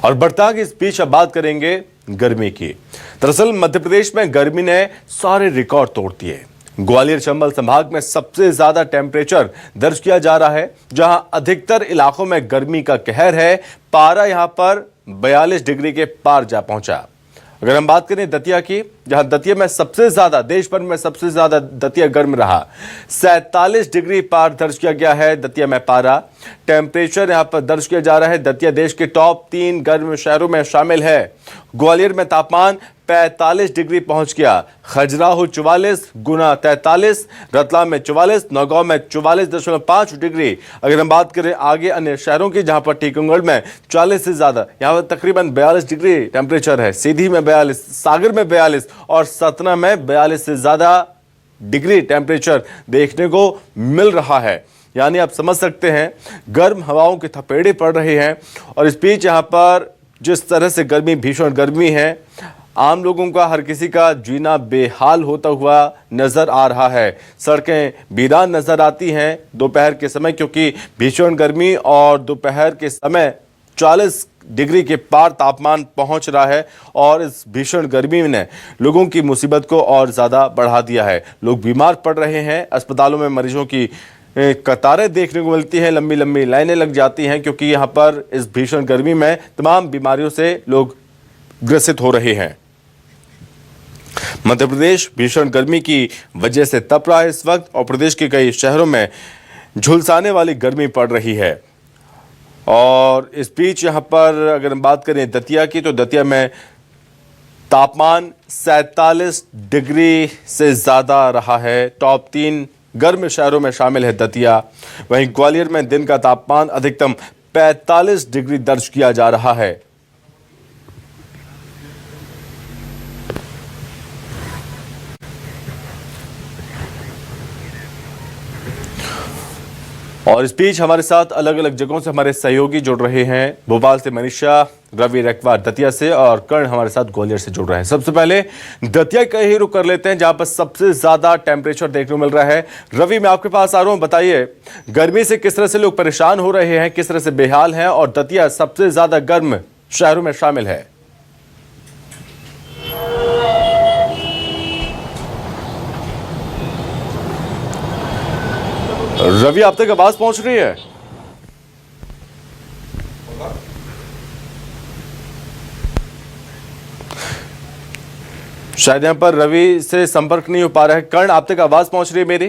और बढ़ता की इस बीच अब बात करेंगे गर्मी की। दरअसल मध्य प्रदेश में गर्मी ने सारे रिकॉर्ड तोड़ दिए। ग्वालियर चंबल संभाग में सबसे ज्यादा टेम्परेचर दर्ज किया जा रहा है, जहां अधिकतर इलाकों में गर्मी का कहर है। पारा यहां पर 42 डिग्री के पार जा पहुंचा। अगर हम बात करें दतिया की, जहां दतिया में सबसे ज्यादा, देश भर में सबसे ज्यादा दतिया गर्म रहा। 47 डिग्री पार दर्ज किया गया है दतिया में पारा। टेम्परेचर यहां पर दर्ज किया जा रहा है। दतिया देश के टॉप 3 गर्म शहरों में शामिल है। ग्वालियर में तापमान 45 डिग्री पहुंच गया। खजुराहो 44, गुना 43, रतलाम में 44, नौगांव में 44.5 डिग्री। अगर हम बात करें आगे अन्य शहरों की, जहां पर टीकमगढ़ में 40 से ज्यादा, यहां पर तकरीबन 42 डिग्री टेम्परेचर है। सीधी में 42, सागर में 42 और सतना में 42 से ज्यादा डिग्री टेम्परेचर देखने को मिल रहा है। यानी आप समझ सकते हैं गर्म हवाओं के थपेड़े पड़ रहे हैं। और इस बीच यहां पर जिस तरह से गर्मी, भीषण गर्मी है, आम लोगों का, हर किसी का जीना बेहाल होता हुआ नजर आ रहा है। सड़कें वीरान नजर आती हैं दोपहर के समय, क्योंकि भीषण गर्मी और दोपहर के समय 40 डिग्री के पार तापमान पहुंच रहा है। और इस भीषण गर्मी ने लोगों की मुसीबत को और ज्यादा बढ़ा दिया है। लोग बीमार पड़ रहे हैं। अस्पतालों में मरीजों की कतारें देखने को मिलती हैं, लंबी लंबी लाइनें लग जाती हैं, क्योंकि यहाँ पर इस भीषण गर्मी में तमाम बीमारियों से लोग ग्रसित हो रहे हैं। मध्य प्रदेश भीषण गर्मी की वजह से तप रहा है इस वक्त, और प्रदेश के कई शहरों में झुलसाने वाली गर्मी पड़ रही है। और इस बीच यहां पर अगर हम बात करें दतिया की, तो दतिया में तापमान 47 डिग्री से ज्यादा रहा है। टॉप 3 गर्म शहरों में शामिल है दतिया। वहीं ग्वालियर में दिन का तापमान अधिकतम 45 डिग्री दर्ज किया जा रहा है। और इस बीच हमारे साथ अलग अलग जगहों से हमारे सहयोगी जुड़ रहे हैं। भोपाल से मनीषा, रवि रेकवार दतिया से और कर्ण हमारे साथ ग्वालियर से जुड़ रहे हैं। सबसे पहले दतिया का ही रुख कर लेते हैं, जहां पर सबसे ज्यादा टेम्परेचर देखने को मिल रहा है। रवि, मैं आपके पास आ रहा हूं, बताइए गर्मी से किस तरह से लोग परेशान हो रहे हैं, किस तरह से बेहाल हैं, और दतिया सबसे ज्यादा गर्म शहरों में शामिल है। रवि, आप तक आवाज पहुंच रही है? शायद यहां पर रवि से संपर्क नहीं हो पा रहा है। कर्ण, आप तक आवाज पहुंच रही है मेरी?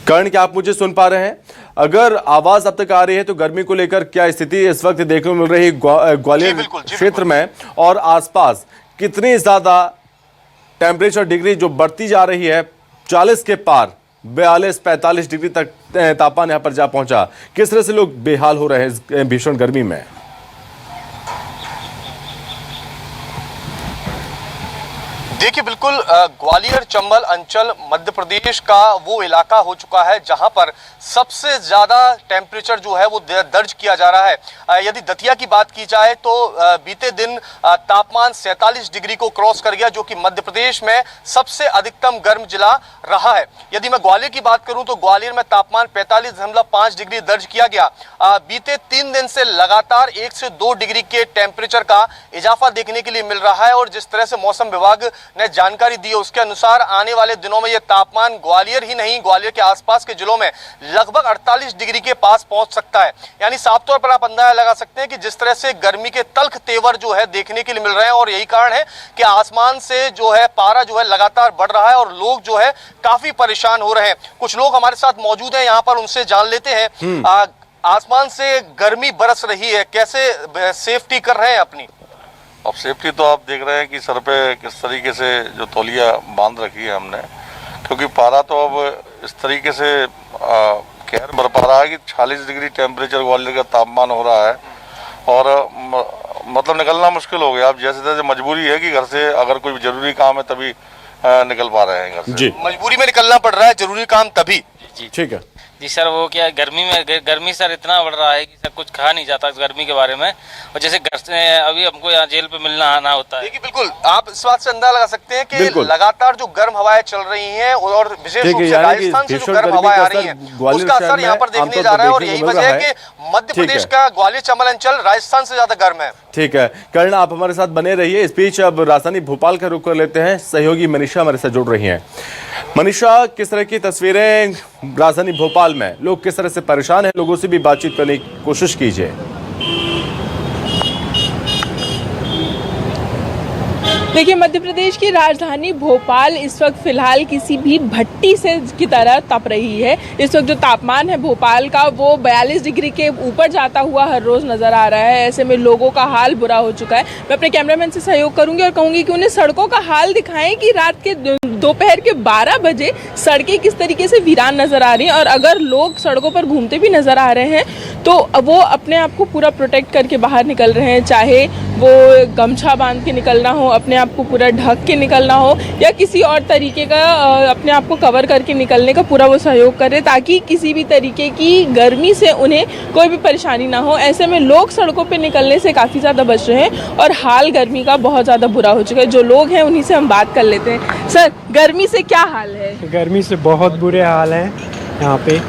कर्ण, क्या आप मुझे सुन पा रहे हैं? अगर आवाज अब तक आ रही है तो गर्मी को लेकर क्या स्थिति इस वक्त देखने को मिल रही है ग्वालियर क्षेत्र में और आसपास? कितनी ज्यादा टेम्परेचर डिग्री जो बढ़ती जा रही है 40 के पार, 42-45 डिग्री तक तापमान यहां पर जा पहुंचा। किस तरह से लोग बेहाल हो रहे हैं इस भीषण गर्मी में? देखिए, बिल्कुल ग्वालियर चंबल अंचल मध्य प्रदेश का वो इलाका हो चुका है जहां पर सबसे ज्यादा टेम्परेचर जो है वो दर्ज किया जा रहा है। यदि दतिया की बात की जाए तो बीते दिन तापमान 47 डिग्री को क्रॉस कर गया, जो कि मध्य प्रदेश में सबसे अधिकतम गर्म जिला रहा है। यदि मैं ग्वालियर की बात करूं तो ग्वालियर में तापमान 45.5 डिग्री दर्ज किया गया। बीते 3 दिन से लगातार 1 से 2 डिग्री के टेम्परेचर का इजाफा देखने के लिए मिल रहा है। और जिस तरह से मौसम विभाग ने जानकारी दी है उसके अनुसार आने वाले दिनों में यह तापमान ग्वालियर ही नहीं, ग्वालियर के आसपास के जिलों में लगभग 48 डिग्री के पास पहुंच सकता है। यानी साफ तौर पर आप अंदाजा लगा सकते हैं कि जिस तरह से गर्मी के तल्ख तेवर जो है देखने के लिए मिल रहे हैं। और यही कारण है कि आसमान से जो है पारा जो है लगातार बढ़ रहा है और लोग जो है काफी परेशान हो रहे हैं। कुछ लोग हमारे साथ मौजूद हैं यहाँ पर, उनसे जान लेते हैं। आसमान से गर्मी बरस रही है, कैसे सेफ्टी कर रहे हैं अपनी? अब सेफ्टी तो आप देख रहे हैं कि सर पे किस तरीके से जो तौलिया बांध रखी है हमने, क्योंकि पारा तो अब इस तरीके से कहर बरपा रहा है कि 46 डिग्री टेम्परेचर ग्वालियर का तापमान हो रहा है। और मतलब निकलना मुश्किल हो गया। अब जैसे तैसे मजबूरी है कि घर से अगर कोई जरूरी काम है तभी निकल पा रहे हैं घर से। मजबूरी में निकलना पड़ रहा है, जरूरी काम तभी। ठीक है। जी सर, वो क्या गर्मी सर इतना बढ़ रहा है कि सर कुछ कहा नहीं जाता इस गर्मी के बारे में। और जैसे घर से अभी हमको यहाँ जेल पे मिलना आना होता है। देखिए बिल्कुल आप इस बात से अंदाजा लगा सकते हैं कि लगातार जो गर्म हवाएं चल रही हैं और विशेष रूप से राजस्थान से जो गर्म हवाएं आ रही हैं उसका असर यहाँ पर देखने जा रहा है। और यही वजह है कि मध्य प्रदेश का ग्वालियर चंबल अंचल राजस्थान से ज्यादा गर्म है। ठीक है कर्ण, आप हमारे साथ बने रहिए। इस बीच अब राजधानी भोपाल का रुख कर लेते हैं। सहयोगी मनीषा हमारे साथ जुड़ रही हैं। मनीषा, किस तरह की तस्वीरें राजधानी भोपाल में, लोग किस तरह से परेशान हैं, लोगों से भी बातचीत करने की कोशिश कीजिए। देखिए, मध्य प्रदेश की राजधानी भोपाल इस वक्त फिलहाल किसी भी भट्टी से की तरह तप रही है। इस वक्त जो तापमान है भोपाल का वो 42 डिग्री के ऊपर जाता हुआ हर रोज नजर आ रहा है। ऐसे में लोगों का हाल बुरा हो चुका है। मैं अपने कैमरामैन से सहयोग करूंगी और कहूंगी कि उन्हें सड़कों का हाल दिखाएं कि रात के दोपहर के 12 बजे सड़कें किस तरीके से वीरान नजर आ रही हैं। और अगर लोग सड़कों पर घूमते भी नजर आ रहे हैं तो वो अपने आप को पूरा प्रोटेक्ट करके बाहर निकल रहे हैं, चाहे वो गमछा बांध के निकलना हो, अपने आप को पूरा ढक के निकलना हो, या किसी और तरीके का अपने आप को कवर करके निकलने का पूरा वो सहयोग करें ताकि किसी भी तरीके की गर्मी से उन्हें कोई भी परेशानी ना हो। ऐसे में लोग सड़कों पे निकलने से काफ़ी ज़्यादा बच रहे हैं और हाल गर्मी का बहुत ज़्यादा बुरा हो चुका है। जो लोग हैं उन्हीं से हम बात कर लेते हैं। सर, गर्मी से क्या हाल है? गर्मी से बहुत बुरे हाल हैं यहाँ पे।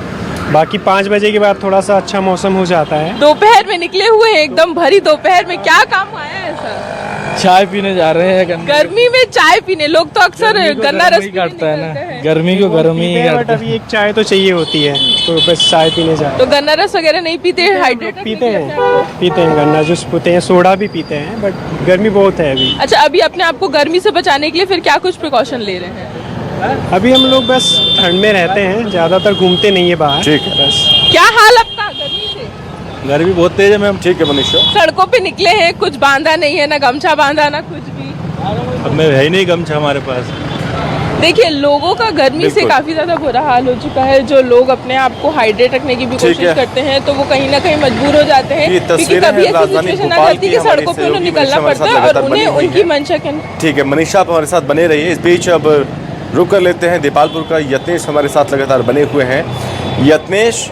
बाकी 5 बजे के बाद थोड़ा सा अच्छा मौसम हो जाता है। दोपहर में निकले हुए हैं, एकदम भरी दोपहर में, क्या काम आया है सर? चाय पीने जा रहे हैं। गर्मी में चाय पीने लोग तो अक्सर गन्ना रस करता है ना, गर्मी को गर्मी ही करता है। अभी एक चाय तो चाहिए होती है तो बस चाय पीने जा रहे हैं। तो गन्ना रस वगैरह नहीं पीते हैं? हाइड्रेट पीते हैं गन्ना जूस पीते हैं, सोडा भी पीते हैं, बट गर्मी बहुत है अभी। अच्छा, अभी अपने आप को गर्मी से बचाने के लिए फिर क्या कुछ प्रिकॉशन ले रहे हैं? अभी हम लोग बस ठंड में रहते हैं, ज्यादातर घूमते नहीं है बाहर। ठीक है, बस। क्या हाल आपका गर्मी से? गर्मी बहुत तेज है मैम। ठीक है मनीषा, सड़कों पे निकले हैं, कुछ बांधा नहीं है, ना गमछा बांधा ना कुछ भी। अब मैं है ही नहीं गमछा हमारे पास। देखिए, लोगों का गर्मी से काफी ज्यादा बुरा हाल हो चुका है। जो लोग अपने आप को हाइड्रेट रखने की भी कोशिश करते हैं तो वो कहीं ना कहीं मजबूर हो जाते हैं, क्योंकि कभी ऐसी सिचुएशन आ जाती है कि सड़कों पे उन्हें निकलना पड़ता है और उन्हें उनकी मंशा के। ठीक है मनीषा, आप हमारे साथ बने रहिए। इस बीच अब रुक कर लेते हैं देपालपुर का। यत्नेश हमारे साथ लगातार बने हुए हैं। यत्नेश,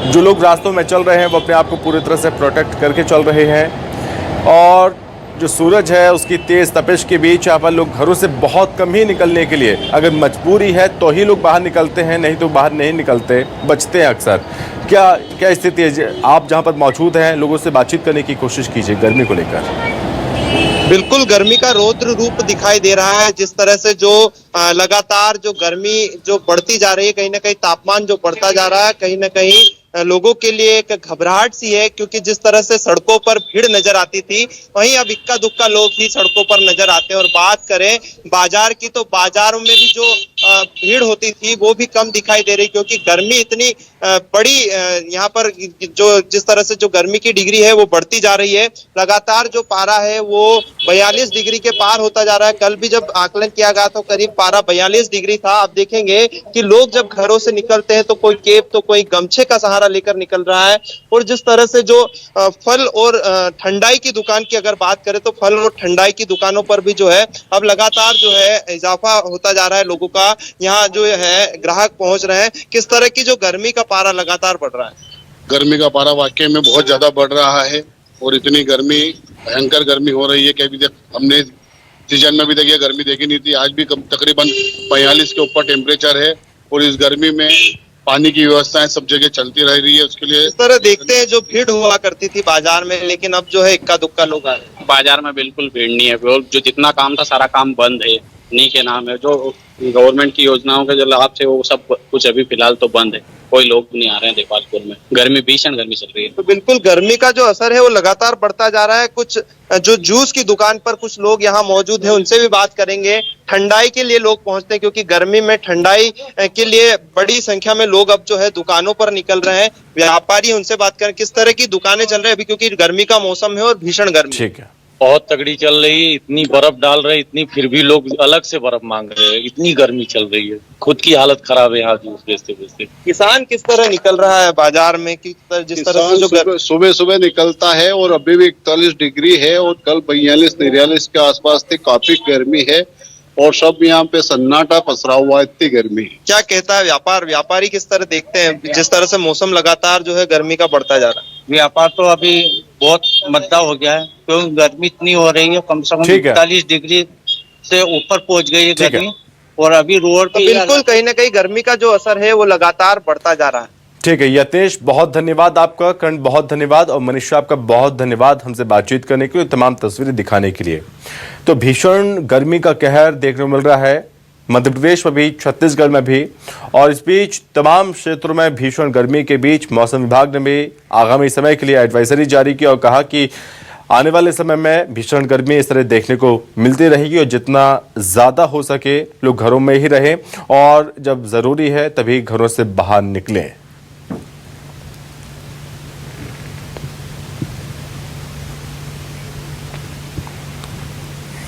जो लोग रास्तों में चल रहे हैं वो अपने आप को पूरी तरह से प्रोटेक्ट करके चल रहे हैं और जो सूरज है उसकी तेज़ तपिश के बीच यहाँ पर लोग घरों से बहुत कम ही निकलने के लिए, अगर मजबूरी है तो ही लोग बाहर निकलते हैं, नहीं तो बाहर नहीं निकलते, बचते हैं अक्सर। क्या स्थिति है? आप जहाँ पर मौजूद हैं, लोगों से बातचीत करने की कोशिश कीजिए गर्मी को लेकर। बिल्कुल गर्मी का रौद्र रूप दिखाई दे रहा है। जिस तरह से जो लगातार जो गर्मी जो बढ़ती जा रही है, कहीं ना कहीं तापमान जो बढ़ता जा रहा है, कहीं ना कहीं लोगों के लिए एक घबराहट सी है, क्योंकि जिस तरह से सड़कों पर भीड़ नजर आती थी वहीं अब इक्का दुक्का लोग ही सड़कों पर नजर आते हैं। और बात करें बाजार की तो बाजारों में भी जो भीड़ होती थी वो भी कम दिखाई दे रही, क्योंकि गर्मी इतनी बड़ी यहाँ पर जो जिस तरह से जो गर्मी की डिग्री है वो बढ़ती जा रही है। लगातार जो पारा है वो 42 डिग्री के पार होता जा रहा है। कल भी जब आकलन किया गया तो करीब पारा 42 डिग्री था। आप देखेंगे कि लोग जब घरों से निकलते हैं तो कोई केप तो कोई गमछे का सहारा लेकर निकल रहा है। और जिस तरह से जो फल और ठंडाई की दुकान की अगर बात करें तो फल और ठंडाई की दुकानों पर भी जो है अब लगातार जो है इजाफा होता जा रहा है। लोगों का यहाँ जो है ग्राहक पहुंच रहे हैं। किस तरह की जो गर्मी का पारा लगातार बढ़ रहा है? गर्मी का पारा वाकई में बहुत ज्यादा बढ़ रहा है और इतनी गर्मी, भयंकर गर्मी हो रही है कि अभी हमने सीजन में भी देखिए गर्मी देखी नहीं थी। आज भी तकरीबन 45 के ऊपर टेम्परेचर है और इस गर्मी में पानी की व्यवस्थाएं सब जगह चलती रह रही है। उसके लिए इस तरह देखते हैं जो भीड़ हुआ करती थी बाजार में, लेकिन अब जो है इक्का दुक्का लोग आ रहे हैं। बाजार में बिल्कुल भीड़ नहीं है। जो जितना काम था सारा काम बंद है। नहीं के नाम है जो गवर्नमेंट की योजनाओं के जो लाभ थे वो सब कुछ अभी फिलहाल तो बंद है। कोई लोग नहीं आ रहे हैं देपालपुर में। गर्मी, भीषण गर्मी चल रही है। तो बिल्कुल गर्मी का जो असर है वो लगातार बढ़ता जा रहा है। कुछ जो जूस की दुकान पर कुछ लोग यहाँ मौजूद हैं, उनसे भी बात करेंगे। ठंडाई के लिए लोग पहुंचते हैं क्योंकि गर्मी में ठंडाई के लिए बड़ी संख्या में लोग अब जो है दुकानों पर निकल रहे हैं। व्यापारी, उनसे बात करें किस तरह की दुकानें चल रही है अभी, क्योंकि गर्मी का मौसम है और भीषण गर्मी। ठीक है, बहुत तगड़ी चल रही है। इतनी बर्फ डाल रहे, इतनी फिर भी लोग अलग से बर्फ मांग रहे हैं। इतनी गर्मी चल रही है, खुद की हालत खराब है यहाँ जूस बेचते। किसान किस तरह निकल रहा है बाजार में? जिस तरह से जो सुबह निकलता है और अभी भी 41 डिग्री है और कल 42-43 के आसपास थी। काफी गर्मी है और सब यहाँ पे सन्नाटा पसरा हुआ है, इतनी गर्मी है। क्या कहता है व्यापारी किस तरह देखते हैं जिस तरह से मौसम लगातार जो है गर्मी का बढ़ता जा रहा है? व्यापार तो अभी बहुत मद्दा हो गया है, क्योंकि गर्मी इतनी हो रही है, कम से कम ठीक है। 41 डिग्री से ऊपर पहुंच गई है ठीक है। गर्मी। और अभी रोड तो पे बिल्कुल कहीं ना कहीं गर्मी का जो असर है वो लगातार बढ़ता जा रहा है। ठीक है यतेश, बहुत धन्यवाद आपका। कर्ण, बहुत धन्यवाद। और मनीषा, आपका बहुत धन्यवाद हमसे बातचीत करने के लिए, तमाम तस्वीरें दिखाने के लिए। तो भीषण गर्मी का कहर देखने को मिल रहा है मध्य प्रदेश में भी, छत्तीसगढ़ में भी। और इस बीच तमाम क्षेत्रों में भीषण गर्मी के बीच मौसम विभाग ने भी आगामी समय के लिए एडवाइजरी जारी की और कहा कि आने वाले समय में भीषण गर्मी इस तरह देखने को मिलती रहेगी और जितना ज़्यादा हो सके लोग घरों में ही रहें और जब ज़रूरी है तभी घरों से बाहर निकलें।